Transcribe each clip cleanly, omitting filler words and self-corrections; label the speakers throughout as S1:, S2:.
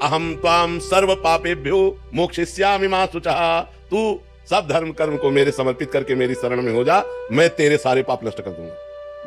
S1: अहम त्वाम सर्व पापेभ्यो मोक्षयिष्यामि मा शुचः। तू सब धर्म कर्म को मेरे समर्पित करके मेरी शरण में हो जा, मैं तेरे सारे पाप नष्ट कर दूंगा।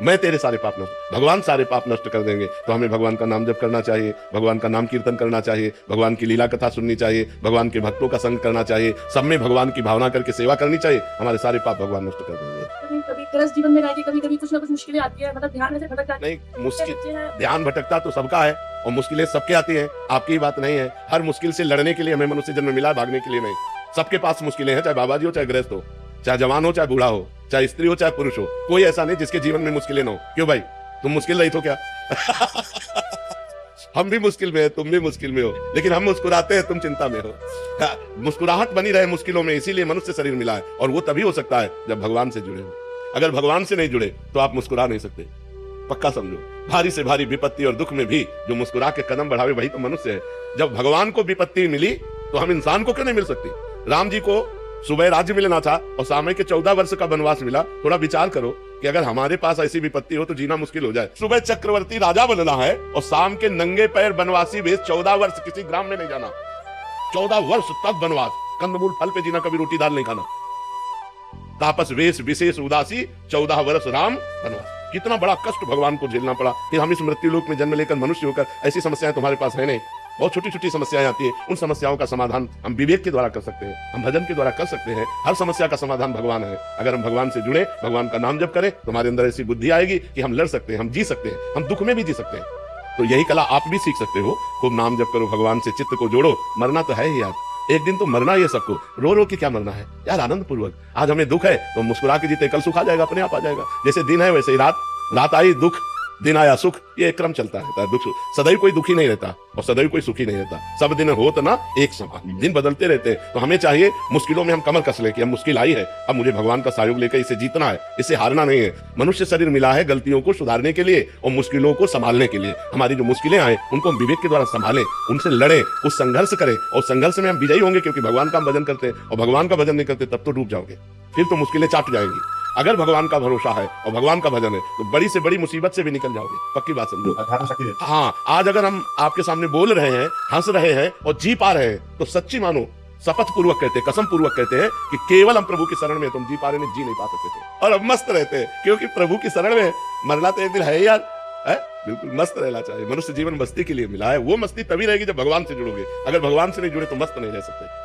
S1: मैं तेरे सारे पाप नष्ट, भगवान सारे पाप नष्ट कर देंगे। तो हमें भगवान का नाम जप करना चाहिए, भगवान का नाम कीर्तन करना चाहिए, भगवान की लीला कथा सुननी चाहिए, भगवान के भक्तों का संग करना चाहिए, सब में भगवान की भावना करके सेवा करनी चाहिए। हमारे सारे पाप भगवान नष्ट कर देंगे।
S2: कभी ग्रस्त जीवन में रह के कभी कुछ ना कुछ मुश्किलें आती है, मतलब ध्यान ऐसे भटकता है।
S1: नहीं, मुश्किल ध्यान भटकता तो सबका है और मुश्किलें सबके आती हैं, आपकी बात नहीं है। हर मुश्किल से लड़ने के लिए हमें मनुष्य जन्म मिला, भागने के लिए नहीं। सबके पास मुश्किलें हैं, चाहे बाबा जी हो, चाहे गृहस्थ हो, चाहे जवान हो, चाहे बूढ़ा हो, चाहे स्त्री हो, चाहे पुरुष हो। कोई ऐसा नहीं जिसके जीवन में मुश्किलें ना हो। क्यों भाई, तुम मुश्किल रही तो क्या? हम भी मुश्किल में है, तुम भी मुश्किल में हो, लेकिन हम मुस्कुराते हैं, तुम चिंता में हो। मुस्कुराहट बनी रहे मुश्किलों में, इसीलिए मनुष्य शरीर मिला है। और वो तभी हो सकता है जब भगवान से जुड़े हो। अगर भगवान से नहीं जुड़े तो आप मुस्कुरा नहीं सकते, पक्का समझो। भारी से भारी विपत्ति और दुख में भी जो मुस्कुरा के कदम बढ़ावे वही तो मनुष्य है। जब भगवान को विपत्ति मिली तो हम इंसान को क्यों नहीं मिल सकती? राम जी को सुबह राज्य मिलना था और सामने के 14 वर्ष का वनवास मिला। थोड़ा विचार करो कि अगर हमारे पास ऐसी विपत्ति हो तो जीना मुश्किल हो जाए। सुबह चक्रवर्ती राजा बनना है और शाम के नंगे पैर वनवासी वेश 14 वर्ष किसी ग्राम में नहीं जाना। 14 वर्ष तक वनवास, कंदमूल फल पे जीना, कभी रोटी दाल नहीं खाना। तापस वेश विशेष उदासी, 14 वर्ष राम वनवास। कितना बड़ा कष्ट भगवान को झेलना पड़ा। फिर हम इस मृत्यु लोक में जन्म लेकर मनुष्य होकर, ऐसी समस्याएं तुम्हारे पास है नहीं। बहुत छोटी छोटी समस्याएं आती है, उन समस्याओं का समाधान हम विवेक के द्वारा कर सकते हैं, हम भजन के द्वारा कर सकते हैं। हर समस्या का समाधान भगवान है। अगर हम भगवान से जुड़े, भगवान का नाम जप करें तो हमारे अंदर ऐसी बुद्धि आएगी कि हम लड़ सकते हैं, हम जी सकते हैं, हम दुख में भी जी सकते हैं। तो यही कला आप भी सीख सकते हो। खूब नाम जप करो, भगवान से चित्त को जोड़ो। मरना तो है ही यार, एक दिन तो मरना ही है सबको। रो रो के क्या मरना है यार, आनंद पूर्वक। आज हमें दुख है तो मुस्कुरा के जीते, कल सुख आ जाएगा, अपने आप आ जाएगा। जैसे दिन है वैसे ही रात आई दुख, दिन आया सुख, ये क्रम चलता रहता है। दुख सदैव कोई दुखी नहीं रहता और सदैव कोई सुखी नहीं रहता। सब दिन हो तो ना एक समान, दिन बदलते रहते हैं। तो हमें चाहिए मुश्किलों में हम कमर कस ले कि अब मुश्किल आई है, अब मुझे भगवान का सहयोग लेकर इसे जीतना है, इसे हारना नहीं है। मनुष्य शरीर मिला है गलतियों को सुधारने के लिए और मुश्किलों को संभालने के लिए। हमारी जो मुश्किलें आए उनको हम विवेक के द्वारा संभालें, उनसे लड़े, उस संघर्ष करें और संघर्ष में हम विजयी होंगे। क्योंकि भगवान का हम भजन करते हैं और भगवान का भजन नहीं करते तब तो डूब जाओगे, फिर तो मुश्किलें चाट जाएंगी। अगर भगवान का भरोसा है और भगवान का भजन है तो बड़ी से बड़ी मुसीबत से भी निकल जाओगे, पक्की बात समझो। हाँ, आज अगर हम आपके सामने बोल रहे हैं, हंस रहे हैं और जी पा रहे हैं तो सच्ची मानो, शपथ पूर्वक कहते हैं, कसम पूर्वक कहते हैं कि केवल हम प्रभु की शरण में तुम जी पा रहे, नहीं जी नहीं पा सकते थे। और अब मस्त रहते हैं क्योंकि प्रभु की शरण में मरना तो एक दिन है यार, है बिल्कुल मस्त रहना चाहिए। मनुष्य जीवन मस्ती के लिए मिला है, वो मस्ती तभी रहेगी जब भगवान से जुड़ोगे। अगर भगवान से नहीं जुड़े तो मस्त नहीं रह सकते।